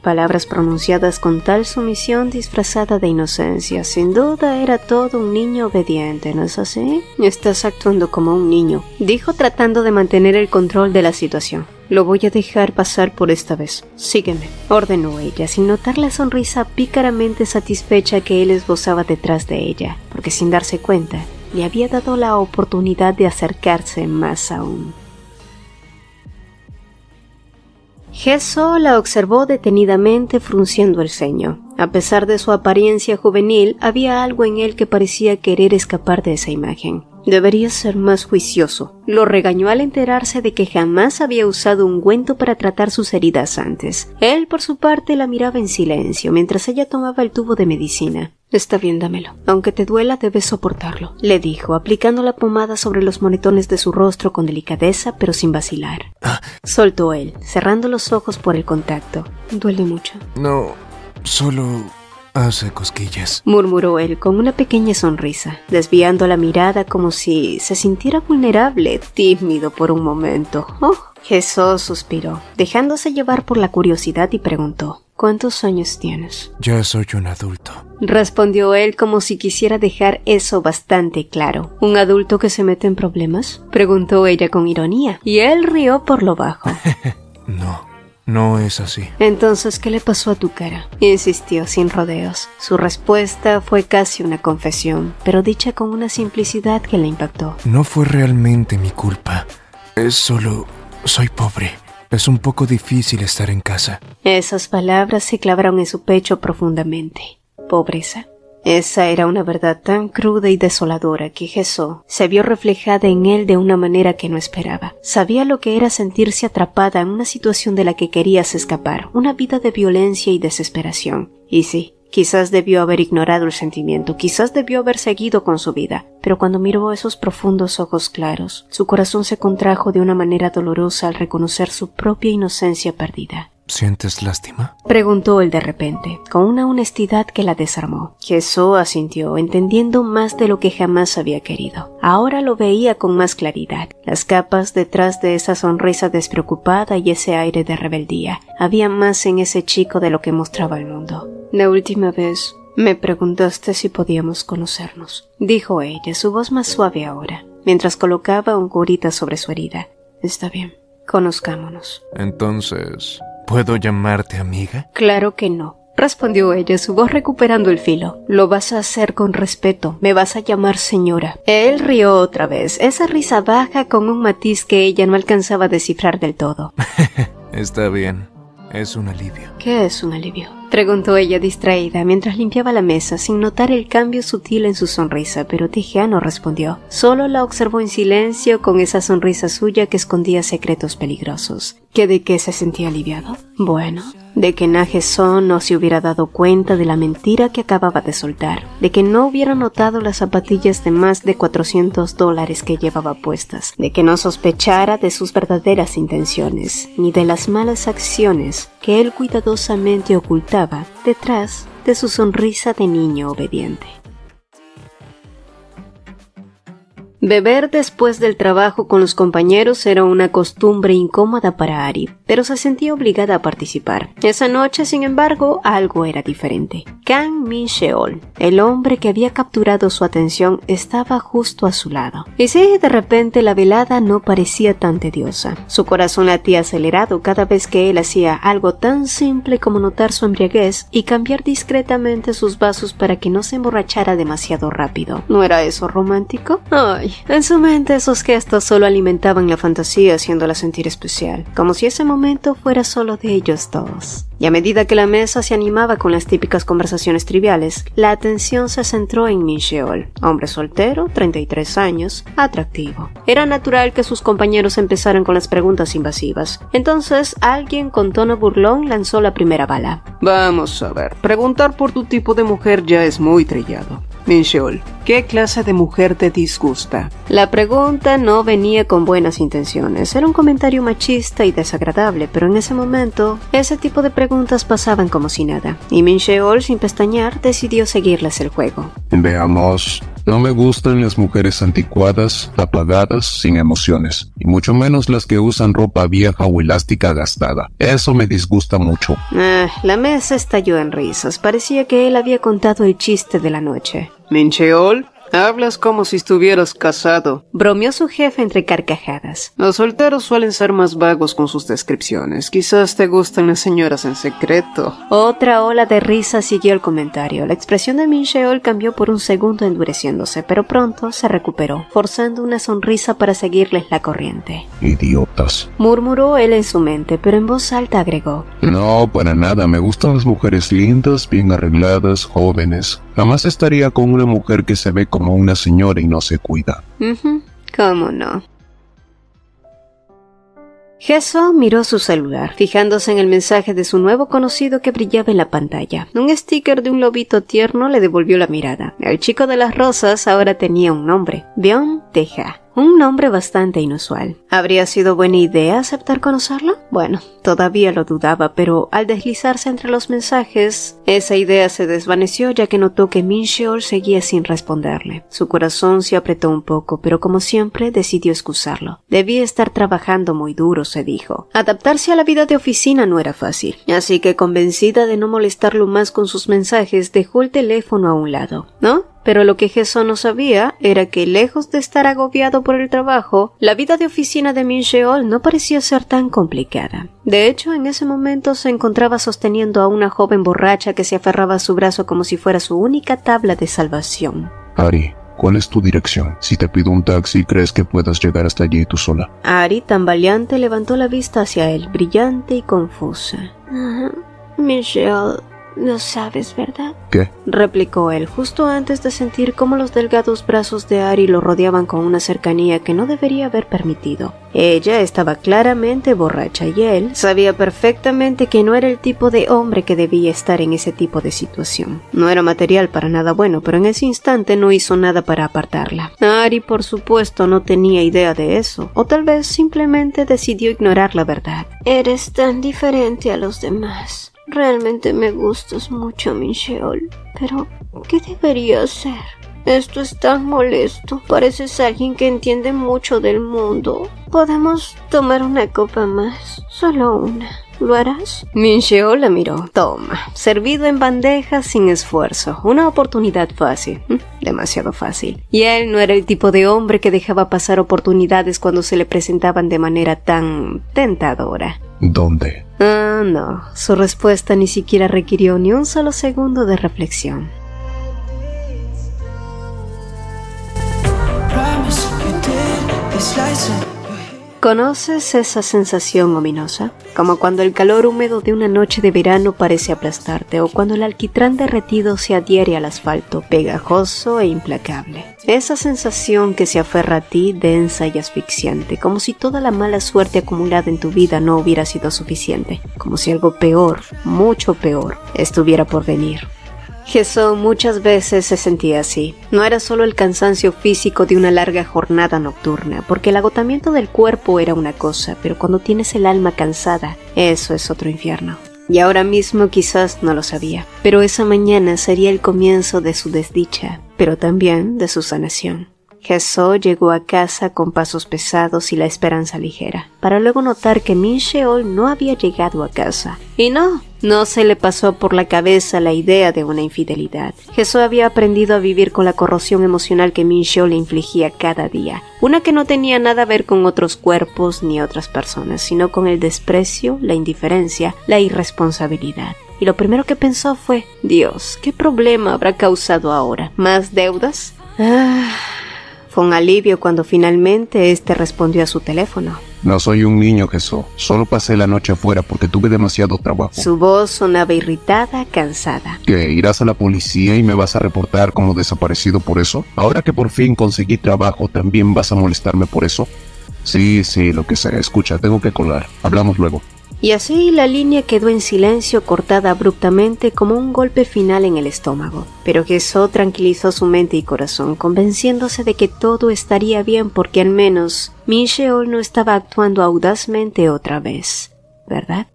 Palabras pronunciadas con tal sumisión disfrazada de inocencia. Sin duda era todo un niño obediente, ¿no es así? Estás actuando como un niño, dijo tratando de mantener el control de la situación. Lo voy a dejar pasar por esta vez. Sígueme, ordenó ella, sin notar la sonrisa pícaramente satisfecha que él esbozaba detrás de ella, porque sin darse cuenta, le había dado la oportunidad de acercarse más aún. Jesús la observó detenidamente frunciendo el ceño. A pesar de su apariencia juvenil, había algo en él que parecía querer escapar de esa imagen. Debería ser más juicioso. Lo regañó al enterarse de que jamás había usado ungüento para tratar sus heridas antes. Él, por su parte, la miraba en silencio mientras ella tomaba el tubo de medicina. «Está bien, dámelo. Aunque te duela, debes soportarlo», le dijo, aplicando la pomada sobre los moretones de su rostro con delicadeza, pero sin vacilar. Soltó él, cerrando los ojos por el contacto. «¿Duele mucho?» No, solo hace cosquillas», murmuró él con una pequeña sonrisa, desviando la mirada como si se sintiera vulnerable, tímido por un momento. Jesús suspiró, dejándose llevar por la curiosidad y preguntó: «¿Cuántos años tienes?» «Ya soy un adulto», respondió él como si quisiera dejar eso bastante claro. «¿Un adulto que se mete en problemas?», preguntó ella con ironía, y él rió por lo bajo. No es así. «Entonces, ¿qué le pasó a tu cara?», insistió sin rodeos. Su respuesta fue casi una confesión, pero dicha con una simplicidad que la impactó. No fue realmente mi culpa. Es solo... soy pobre. Es un poco difícil estar en casa». Esas palabras se clavaron en su pecho profundamente. ¿Pobreza? Esa era una verdad tan cruda y desoladora que Jesús se vio reflejada en él de una manera que no esperaba. Sabía lo que era sentirse atrapada en una situación de la que querías escapar, una vida de violencia y desesperación. Y sí, quizás debió haber ignorado el sentimiento, quizás debió haber seguido con su vida, pero cuando miró esos profundos ojos claros, su corazón se contrajo de una manera dolorosa al reconocer su propia inocencia perdida. ¿Sientes lástima?, preguntó él de repente, con una honestidad que la desarmó. Jesús asintió, entendiendo más de lo que jamás había querido. Ahora lo veía con más claridad. Las capas detrás de esa sonrisa despreocupada y ese aire de rebeldía. Había más en ese chico de lo que mostraba al mundo. «La última vez me preguntaste si podíamos conocernos», dijo ella, su voz más suave ahora, mientras colocaba un curita sobre su herida. «Está bien, conozcámonos». Entonces... ¿puedo llamarte amiga? «Claro que no», respondió ella, su voz recuperando el filo. «Lo vas a hacer con respeto, me vas a llamar señora». Él rió otra vez, esa risa baja con un matiz que ella no alcanzaba a descifrar del todo. Está bien, es un alivio. «¿Qué es un alivio?», preguntó ella distraída mientras limpiaba la mesa sin notar el cambio sutil en su sonrisa, pero Tejea no respondió. Solo la observó en silencio con esa sonrisa suya que escondía secretos peligrosos. ¿Que de qué se sentía aliviado? Bueno, de que Najeson no se hubiera dado cuenta de la mentira que acababa de soltar, de que no hubiera notado las zapatillas de más de $400 que llevaba puestas, de que no sospechara de sus verdaderas intenciones, ni de las malas acciones que él cuidadosamente ocultaba detrás de su sonrisa de niño obediente. Beber después del trabajo con los compañeros era una costumbre incómoda para Ari, pero se sentía obligada a participar. Esa noche, sin embargo, algo era diferente. Kang Min-cheol, el hombre que había capturado su atención, estaba justo a su lado. Y sí, de repente la velada no parecía tan tediosa. Su corazón latía acelerado cada vez que él hacía algo tan simple como notar su embriaguez y cambiar discretamente sus vasos para que no se emborrachara demasiado rápido. ¿No era eso romántico? Ay, en su mente esos gestos solo alimentaban la fantasía, haciéndola sentir especial, como si ese momento fuera solo de ellos dos. Y a medida que la mesa se animaba con las típicas conversaciones triviales, la atención se centró en Min-cheol, hombre soltero, 33 años, atractivo. Era natural que sus compañeros empezaran con las preguntas invasivas. Entonces, alguien con tono burlón lanzó la primera bala. Vamos a ver, preguntar por tu tipo de mujer ya es muy trillado. Min-cheol, ¿qué clase de mujer te disgusta? La pregunta no venía con buenas intenciones. Era un comentario machista y desagradable, pero en ese momento, ese tipo de preguntas pasaban como si nada. Y Min-cheol, sin pestañear, decidió seguirles el juego. Veamos. No me gustan las mujeres anticuadas, apagadas, sin emociones, y mucho menos las que usan ropa vieja o elástica gastada. Eso me disgusta mucho. La mesa estalló en risas. Parecía que él había contado el chiste de la noche. Min-cheol, hablas como si estuvieras casado. Bromeó su jefe entre carcajadas. Los solteros suelen ser más vagos con sus descripciones. Quizás te gustan las señoras en secreto. Otra ola de risas siguió el comentario. La expresión de Min-cheol cambió por un segundo endureciéndose, pero pronto se recuperó, forzando una sonrisa para seguirles la corriente. Idiotas, murmuró él en su mente, pero en voz alta agregó. No, para nada. Me gustan las mujeres lindas, bien arregladas, jóvenes. Jamás estaría con una mujer que se ve como una señora y no se cuida. ¿Cómo no? Heso miró su celular, fijándose en el mensaje de su nuevo conocido que brillaba en la pantalla. Un sticker de un lobito tierno le devolvió la mirada. El chico de las rosas ahora tenía un nombre: Byung Tae-ha. Un nombre bastante inusual. ¿Habría sido buena idea aceptar conocerlo? Bueno, todavía lo dudaba, pero al deslizarse entre los mensajes, esa idea se desvaneció ya que notó que Min-cheol seguía sin responderle. Su corazón se apretó un poco, pero como siempre decidió excusarlo. Debía estar trabajando muy duro, se dijo. Adaptarse a la vida de oficina no era fácil, así que convencida de no molestarlo más con sus mensajes, dejó el teléfono a un lado. ¿No? Pero lo que Heso no sabía era que, lejos de estar agobiado por el trabajo, la vida de oficina de Min-cheol no parecía ser tan complicada. De hecho, en ese momento se encontraba sosteniendo a una joven borracha que se aferraba a su brazo como si fuera su única tabla de salvación. Ari, ¿cuál es tu dirección? Si te pido un taxi, ¿crees que puedas llegar hasta allí tú sola? Ari, tambaleante, levantó la vista hacia él, brillante y confusa. Min-cheol, lo sabes, ¿verdad? ¿Qué? Replicó él, justo antes de sentir cómo los delgados brazos de Ari lo rodeaban con una cercanía que no debería haber permitido. Ella estaba claramente borracha y él sabía perfectamente que no era el tipo de hombre que debía estar en ese tipo de situación. No era material para nada bueno, pero en ese instante no hizo nada para apartarla. Ari, por supuesto, no tenía idea de eso, o tal vez simplemente decidió ignorar la verdad. Eres tan diferente a los demás. Realmente me gustas mucho, Min-cheol, pero ¿qué debería hacer? Esto es tan molesto. Pareces alguien que entiende mucho del mundo. ¿Podemos tomar una copa más? Solo una. ¿Lo harás? Min-cheol la miró. Toma. Servido en bandeja sin esfuerzo. Una oportunidad fácil. Demasiado fácil. Y él no era el tipo de hombre que dejaba pasar oportunidades cuando se le presentaban de manera tan tentadora. ¿Dónde? No. Su respuesta ni siquiera requirió ni un solo segundo de reflexión. ¿Conoces esa sensación ominosa? Como cuando el calor húmedo de una noche de verano parece aplastarte, o cuando el alquitrán derretido se adhiere al asfalto, pegajoso e implacable. Esa sensación que se aferra a ti, densa y asfixiante, como si toda la mala suerte acumulada en tu vida no hubiera sido suficiente, como si algo peor, mucho peor, estuviera por venir. Heso muchas veces se sentía así. No era solo el cansancio físico de una larga jornada nocturna, porque el agotamiento del cuerpo era una cosa, pero cuando tienes el alma cansada, eso es otro infierno. Y ahora mismo quizás no lo sabía, pero esa mañana sería el comienzo de su desdicha, pero también de su sanación. Heso llegó a casa con pasos pesados y la esperanza ligera, para luego notar que Min Sheol no había llegado a casa. Y no se le pasó por la cabeza la idea de una infidelidad. Heso había aprendido a vivir con la corrosión emocional que Min Sheol le infligía cada día, una que no tenía nada a ver con otros cuerpos ni otras personas, sino con el desprecio, la indiferencia, la irresponsabilidad. Y lo primero que pensó fue, Dios, ¿qué problema habrá causado ahora? ¿Más deudas? Fue un alivio cuando finalmente este respondió a su teléfono. No soy un niño, Jesús. Solo pasé la noche afuera porque tuve demasiado trabajo. Su voz sonaba irritada, cansada. ¿Qué? ¿Irás a la policía y me vas a reportar como desaparecido por eso? Ahora que por fin conseguí trabajo, ¿también vas a molestarme por eso? Sí, lo que sea. Escucha, tengo que colgar. Hablamos luego. Y así la línea quedó en silencio, cortada abruptamente como un golpe final en el estómago. Pero Heso tranquilizó su mente y corazón, convenciéndose de que todo estaría bien porque al menos Min Sheol no estaba actuando audazmente otra vez, ¿verdad?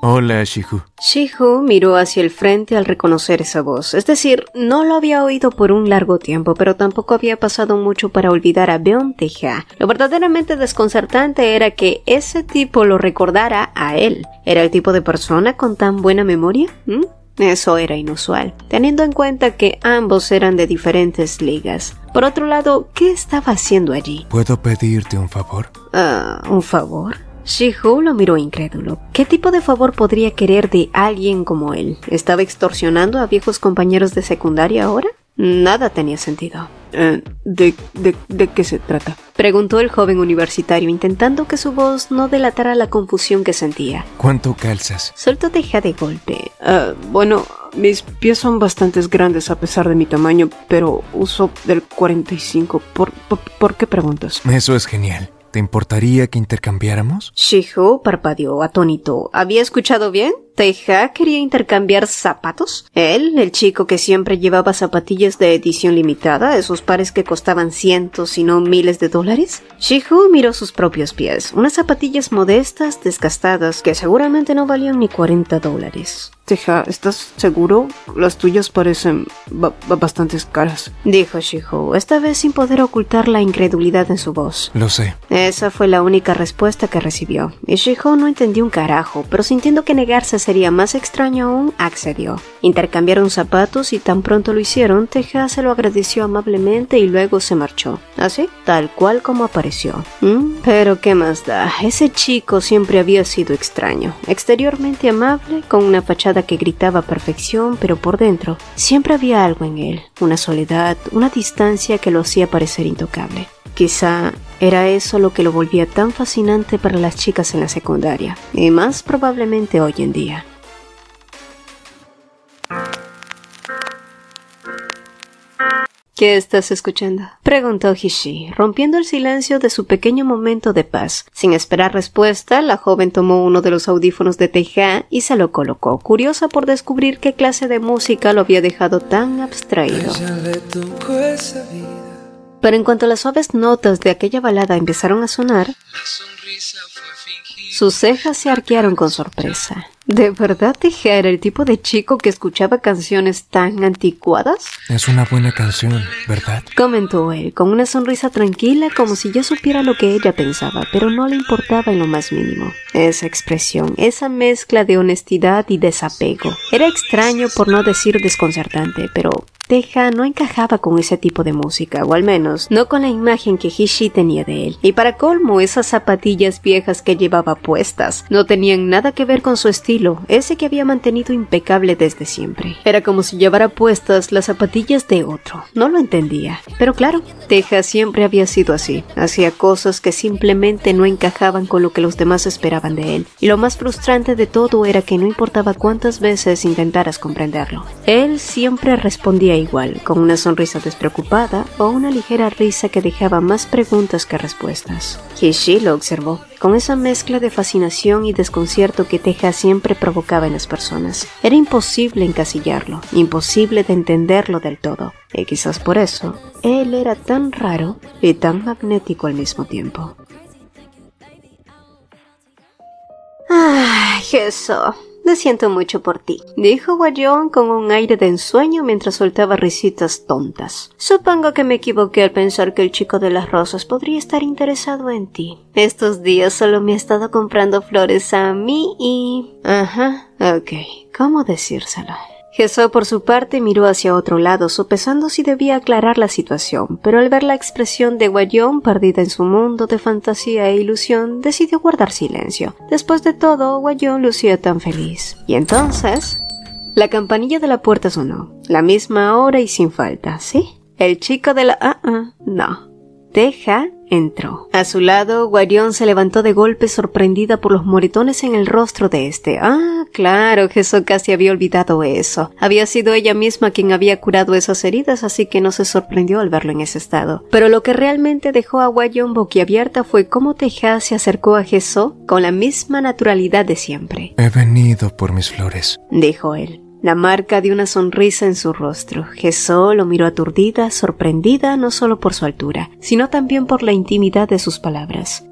Hola, Shihu. Shihu miró hacia el frente al reconocer esa voz. Es decir, no lo había oído por un largo tiempo, pero tampoco había pasado mucho para olvidar a Beon Tae-ha. Lo verdaderamente desconcertante era que ese tipo lo recordara a él. ¿Era el tipo de persona con tan buena memoria? Eso era inusual, teniendo en cuenta que ambos eran de diferentes ligas. Por otro lado, ¿qué estaba haciendo allí? ¿Puedo pedirte un favor? ¿Un favor? Shihu lo miró incrédulo. ¿Qué tipo de favor podría querer de alguien como él? ¿Estaba extorsionando a viejos compañeros de secundaria ahora? Nada tenía sentido. ¿De qué se trata? Preguntó el joven universitario, intentando que su voz no delatara la confusión que sentía. ¿Cuánto calzas? Soltó Tae-ha de golpe. Bueno, mis pies son bastante grandes a pesar de mi tamaño, pero uso del 45. ¿Por qué preguntas? Eso es genial. ¿Te importaría que intercambiáramos? Shihu parpadeó, atónito. ¿Había escuchado bien? ¿Tae-ha quería intercambiar zapatos? ¿Él, el chico que siempre llevaba zapatillas de edición limitada, esos pares que costaban cientos y no miles de dólares? Shihu miró sus propios pies, unas zapatillas modestas, desgastadas, que seguramente no valían ni $40. Tae-ha, ¿estás seguro? Las tuyas parecen bastante caras. Dijo Shihu, esta vez sin poder ocultar la incredulidad en su voz. Lo sé. Esa fue la única respuesta que recibió. Y Shihu no entendió un carajo, pero sintiendo que negarse sería más extraño aún, accedió. Intercambiaron zapatos y tan pronto lo hicieron, Tae-ha se lo agradeció amablemente y luego se marchó. Así, tal cual como apareció. Pero qué más da, ese chico siempre había sido extraño. Exteriormente amable, con una fachada que gritaba perfección, pero por dentro siempre había algo en él, una soledad, una distancia que lo hacía parecer intocable. Quizá era eso lo que lo volvía tan fascinante para las chicas en la secundaria, y más probablemente hoy en día. ¿Qué estás escuchando?, preguntó Hishi, rompiendo el silencio de su pequeño momento de paz. Sin esperar respuesta, la joven tomó uno de los audífonos de Tae-ha y se lo colocó, curiosa por descubrir qué clase de música lo había dejado tan abstraído. Pero en cuanto las suaves notas de aquella balada empezaron a sonar, sus cejas se arquearon con sorpresa. ¿De verdad Tae-ha era el tipo de chico que escuchaba canciones tan anticuadas? Es una buena canción, ¿verdad? Comentó él, con una sonrisa tranquila, como si ya supiera lo que ella pensaba, pero no le importaba en lo más mínimo. Esa expresión, esa mezcla de honestidad y desapego. Era extraño, por no decir desconcertante, pero Tae-ha no encajaba con ese tipo de música, o al menos no con la imagen que Hishi tenía de él. Y para colmo, esas zapatillas viejas que llevaba puestas no tenían nada que ver con su estilo, ese que había mantenido impecable desde siempre. Era como si llevara puestas las zapatillas de otro. No lo entendía. Pero claro, Tae-ha siempre había sido así. Hacía cosas que simplemente no encajaban con lo que los demás esperaban de él. Y lo más frustrante de todo era que no importaba cuántas veces intentaras comprenderlo, él siempre respondía igual, con una sonrisa despreocupada o una ligera risa que dejaba más preguntas que respuestas. Hishi lo observó, con esa mezcla de fascinación y desconcierto que Tae-ha siempre provocaba en las personas. Era imposible encasillarlo, imposible de entenderlo del todo, y quizás por eso, él era tan raro y tan magnético al mismo tiempo. ¡Ay, eso! Lo siento mucho por ti, dijo Hwa-yeon con un aire de ensueño mientras soltaba risitas tontas. Supongo que me equivoqué al pensar que el chico de las rosas podría estar interesado en ti. Estos días solo me ha estado comprando flores a mí y... Ajá, ok, ¿cómo decírselo? Jisoo por su parte miró hacia otro lado, sopesando si debía aclarar la situación, pero al ver la expresión de Hwa-yeon perdida en su mundo de fantasía e ilusión, decidió guardar silencio. Después de todo, Hwa-yeon lucía tan feliz. Y entonces, la campanilla de la puerta sonó, la misma hora y sin falta, ¿sí? El chico de la... no. Teja entró. A su lado, Hwa-yeon se levantó de golpe sorprendida por los moretones en el rostro de este. Claro, Jisoo casi había olvidado eso. Había sido ella misma quien había curado esas heridas, así que no se sorprendió al verlo en ese estado. Pero lo que realmente dejó a Hwa-yeon boquiabierta fue cómo Teja se acercó a Jisoo con la misma naturalidad de siempre. He venido por mis flores, dijo él. La marca de una sonrisa en su rostro. Jisoo lo miró aturdida, sorprendida no solo por su altura, sino también por la intimidad de sus palabras.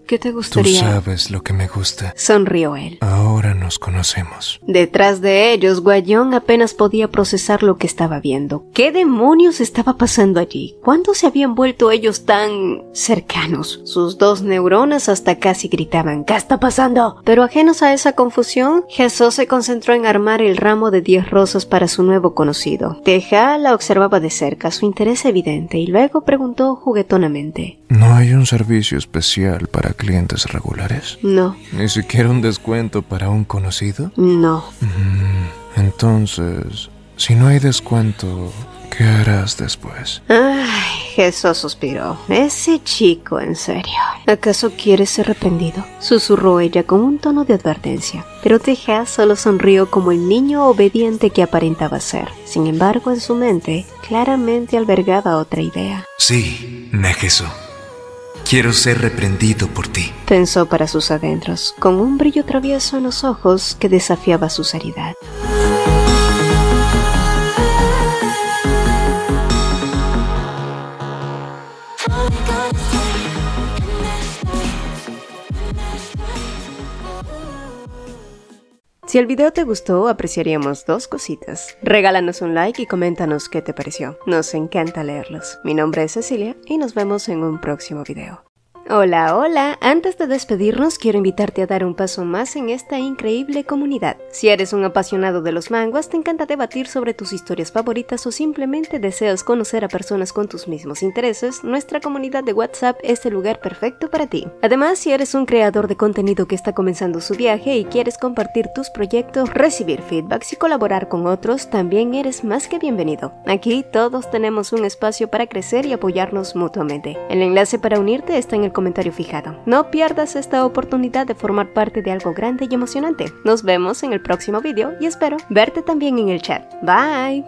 ¿Qué te gustaría? Tú sabes lo que me gusta. Sonrió él. Ahora nos conocemos. Detrás de ellos, Hwa-yeon apenas podía procesar lo que estaba viendo. ¿Qué demonios estaba pasando allí? ¿Cuándo se habían vuelto ellos tan cercanos? Sus dos neuronas hasta casi gritaban, ¿qué está pasando? Pero ajenos a esa confusión, Jisoo se concentró en armar el ramo de 10 rosas para su nuevo conocido. Teja la observaba de cerca, su interés evidente, y luego preguntó juguetonamente. ¿No hay un servicio especial para clientes regulares? No. ¿Ni siquiera un descuento para un conocido? No. Entonces, si no hay descuento, ¿qué harás después? Jisoo suspiró. Ese chico, en serio. ¿Acaso quiere ser reprendido? Susurró ella con un tono de advertencia. Pero Teja solo sonrió como el niño obediente que aparentaba ser. Sin embargo, en su mente, claramente albergaba otra idea. Sí, Nageso. Quiero ser reprendido por ti. Pensó para sus adentros, con un brillo travieso en los ojos que desafiaba su seriedad. Si el video te gustó, apreciaríamos 2 cositas. Regálanos un like y coméntanos qué te pareció. Nos encanta leerlos. Mi nombre es Cecilia y nos vemos en un próximo video. Hola, hola. Antes de despedirnos, quiero invitarte a dar un paso más en esta increíble comunidad. Si eres un apasionado de los manguas, te encanta debatir sobre tus historias favoritas o simplemente deseas conocer a personas con tus mismos intereses, nuestra comunidad de WhatsApp es el lugar perfecto para ti. Además, si eres un creador de contenido que está comenzando su viaje y quieres compartir tus proyectos, recibir feedbacks y colaborar con otros, también eres más que bienvenido. Aquí todos tenemos un espacio para crecer y apoyarnos mutuamente. El enlace para unirte está en el comentario fijado. No pierdas esta oportunidad de formar parte de algo grande y emocionante. Nos vemos en el próximo video y espero verte también en el chat. Bye.